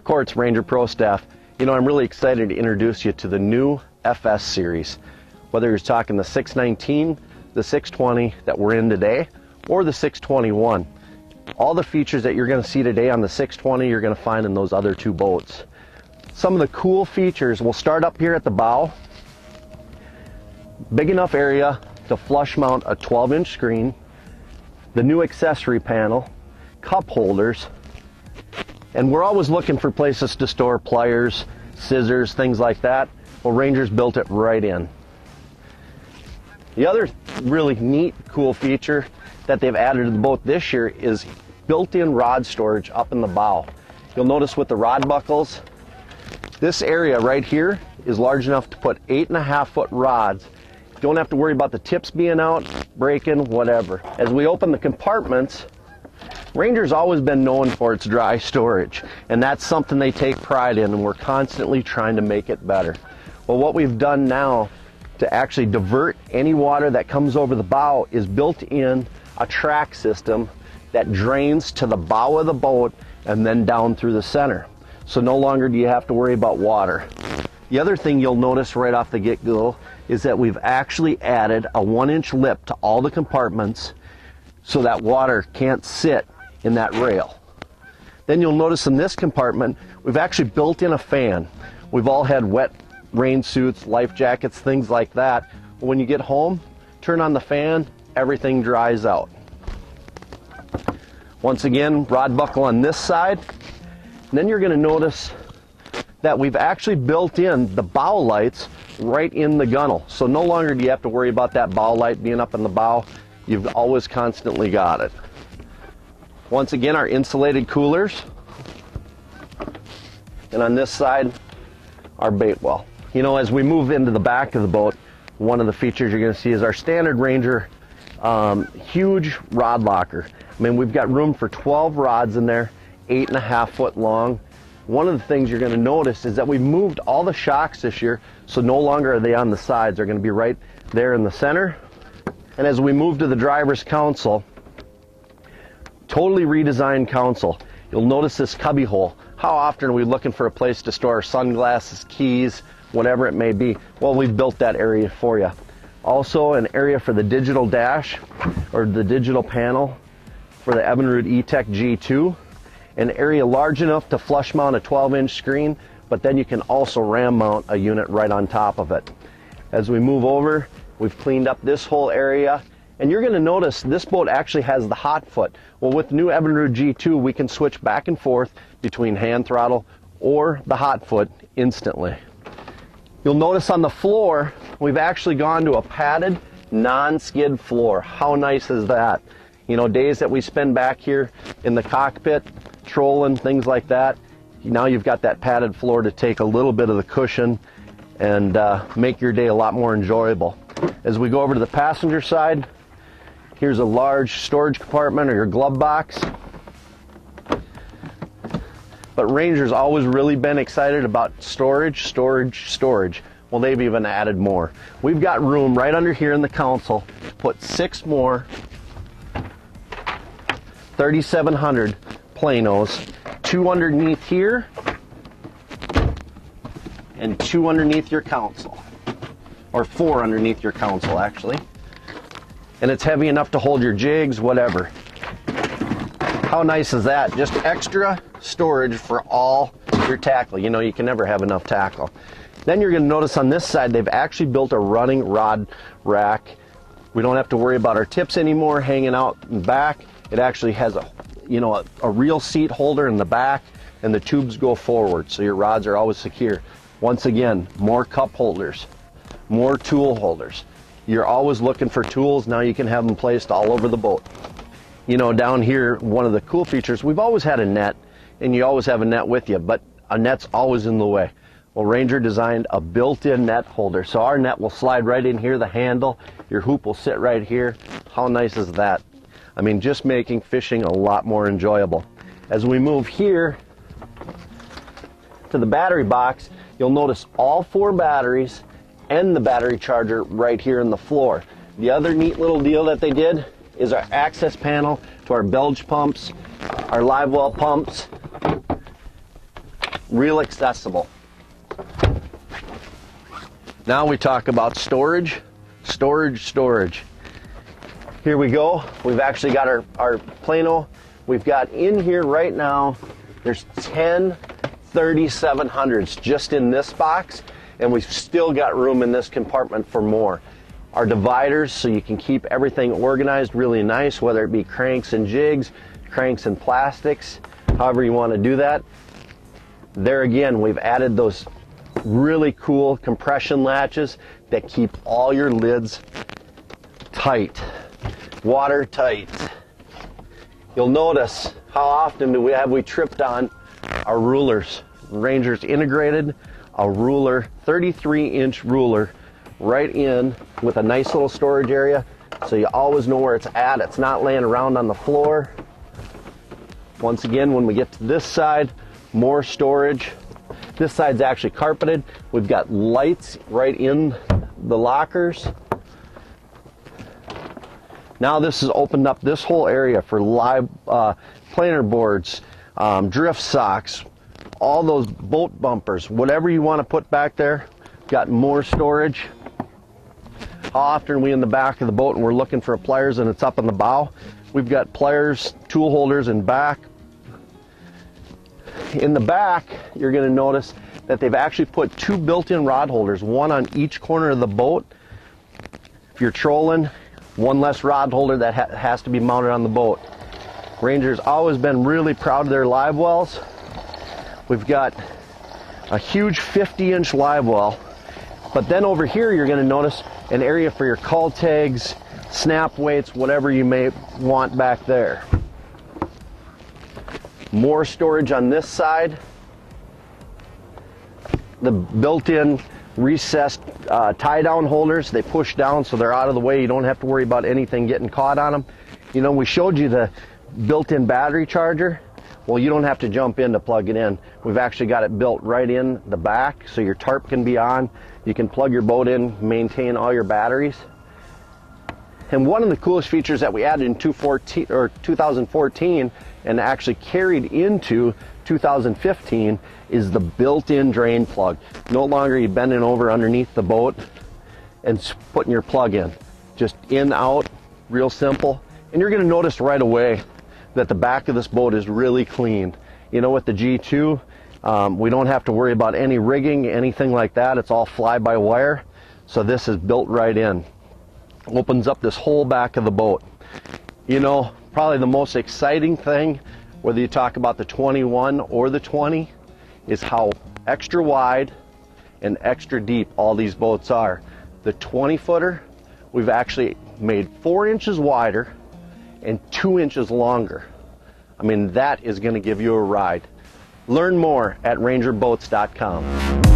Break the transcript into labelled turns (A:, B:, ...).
A: Mark Kortz, Ranger Pro Staff. You know, I'm really excited to introduce you to the new FS series. Whether you're talking the 619, the 620 that we're in today, or the 621. All the features that you're going to see today on the 620 you're going to find in those other two boats. Some of the cool features, we'll start up here at the bow. Big enough area to flush mount a 12-inch screen, the new accessory panel, cup holders, and we're always looking for places to store pliers, scissors, things like that. Well, Ranger's built it right in. The other really neat, cool feature that they've added to the boat this year is built-in rod storage up in the bow. You'll notice with the rod buckles, this area right here is large enough to put 8.5-foot rods. You don't have to worry about the tips being out, breaking, whatever. As we open the compartments, Ranger's always been known for its dry storage, and that's something they take pride in, and we're constantly trying to make it better. Well, what we've done now to actually divert any water that comes over the bow is built in a track system that drains to the bow of the boat and then down through the center. So no longer do you have to worry about water. The other thing you'll notice right off the get-go is that we've actually added a 1-inch lip to all the compartments so that water can't sit in that rail. Then you'll notice in this compartment, we've actually built in a fan. We've all had wet rain suits, life jackets, things like that. When you get home, turn on the fan, everything dries out. Once again, rod buckle on this side. And then you're going to notice that we've actually built in the bow lights right in the gunnel. So no longer do you have to worry about that bow light being up in the bow. You've always constantly got it. Once again, our insulated coolers. And on this side, our bait well. You know, as we move into the back of the boat, one of the features you're going to see is our standard Ranger huge rod locker. I mean, we've got room for 12 rods in there, 8.5-foot long. One of the things you're going to notice is that we've moved all the shocks this year, so no longer are they on the sides. They're going to be right there in the center. And as we move to the driver's console, totally redesigned console. You'll notice this cubby hole. How often are we looking for a place to store sunglasses, keys, whatever it may be? Well, we've built that area for you. Also an area for the digital dash or the digital panel for the Evinrude E-Tech G2. An area large enough to flush mount a 12-inch screen, but then you can also ram mount a unit right on top of it. As we move over, we've cleaned up this whole area, and you're going to notice this boat actually has the hot foot. Well, with the new Evinrude G2, we can switch back and forth between hand throttle or the hot foot instantly. You'll notice on the floor, we've actually gone to a padded, non-skid floor. How nice is that? You know, days that we spend back here in the cockpit, trolling, things like that, now you've got that padded floor to take a little bit of the cushion and make your day a lot more enjoyable. As we go over to the passenger side, here's a large storage compartment or your glove box. But Ranger's always really been excited about storage, storage, storage. Well, they've even added more. We've got room right under here in the console to put 6 more 3700 planos, 2 underneath here and 2 underneath your console, or 4 underneath your console actually. And it's heavy enough to hold your jigs, whatever. How nice is that? Just extra storage for all your tackle. You know, you can never have enough tackle. Then you're going to notice on this side they've actually built a running rod rack. We don't have to worry about our tips anymore hanging out in the back. It actually has a real seat holder in the back, and the tubes go forward, so your rods are always secure. Once again, more cup holders, more tool holders. You're always looking for tools. Now you can have them placed all over the boat. You know, down here, one of the cool features, we've always had a net, and you always have a net with you, but a net's always in the way. Well, Ranger designed a built-in net holder, so our net will slide right in here, the handle, your hoop will sit right here. How nice is that? I mean, just making fishing a lot more enjoyable. As we move here to the battery box, you'll notice all 4 batteries and the battery charger right here in the floor. The other neat little deal that they did is our access panel to our bilge pumps, our live well pumps, real accessible. Now we talk about storage. Here we go. We've actually got our Plano. We've got in here right now, there's 10 3700s just in this box, and we've still got room in this compartment for more. Our dividers, so you can keep everything organized really nice, whether it be cranks and jigs, cranks and plastics, however you want to do that. There again, we've added those really cool compression latches that keep all your lids tight, watertight. You'll notice how often we tripped on our rulers. Ranger's integrated a ruler, 33-inch ruler, right in with a nice little storage area, so you always know where it's at. It's not laying around on the floor. Once again, when we get to this side, more storage. This side's actually carpeted. We've got lights right in the lockers. Now this has opened up this whole area for live planer boards, drift socks, all those boat bumpers, whatever you want to put back there. Got more storage. How often are we in the back of the boat and we're looking for pliers and it's up in the bow? We've got pliers, tool holders in back. In the back, you're going to notice that they've actually put 2 built-in rod holders, one on each corner of the boat. If you're trolling, one less rod holder that has to be mounted on the boat. Ranger's always been really proud of their live wells. We've got a huge 50-inch live well, but then over here you're going to notice an area for your call tags, snap weights, whatever you may want back there. More storage on this side. The built-in recessed tie-down holders, they push down so they're out of the way. You don't have to worry about anything getting caught on them. You know, we showed you the built-in battery charger. Well, you don't have to jump in to plug it in. We've actually got it built right in the back, so your tarp can be on. You can plug your boat in, maintain all your batteries. And one of the coolest features that we added in 2014 and actually carried into 2015 is the built-in drain plug. No longer are you bending over underneath the boat and putting your plug in. Just in, out, real simple. And you're going to notice right away that the back of this boat is really clean. You know, with the G2, we don't have to worry about any rigging, anything like that. It's all fly-by-wire. So this is built right in. Opens up this whole back of the boat. You know, probably the most exciting thing, whether you talk about the 21 or the 20, is how extra wide and extra deep all these boats are. The 20-footer, we've actually made 4 inches wider and 2 inches longer. I mean, that is going to give you a ride. Learn more at rangerboats.com.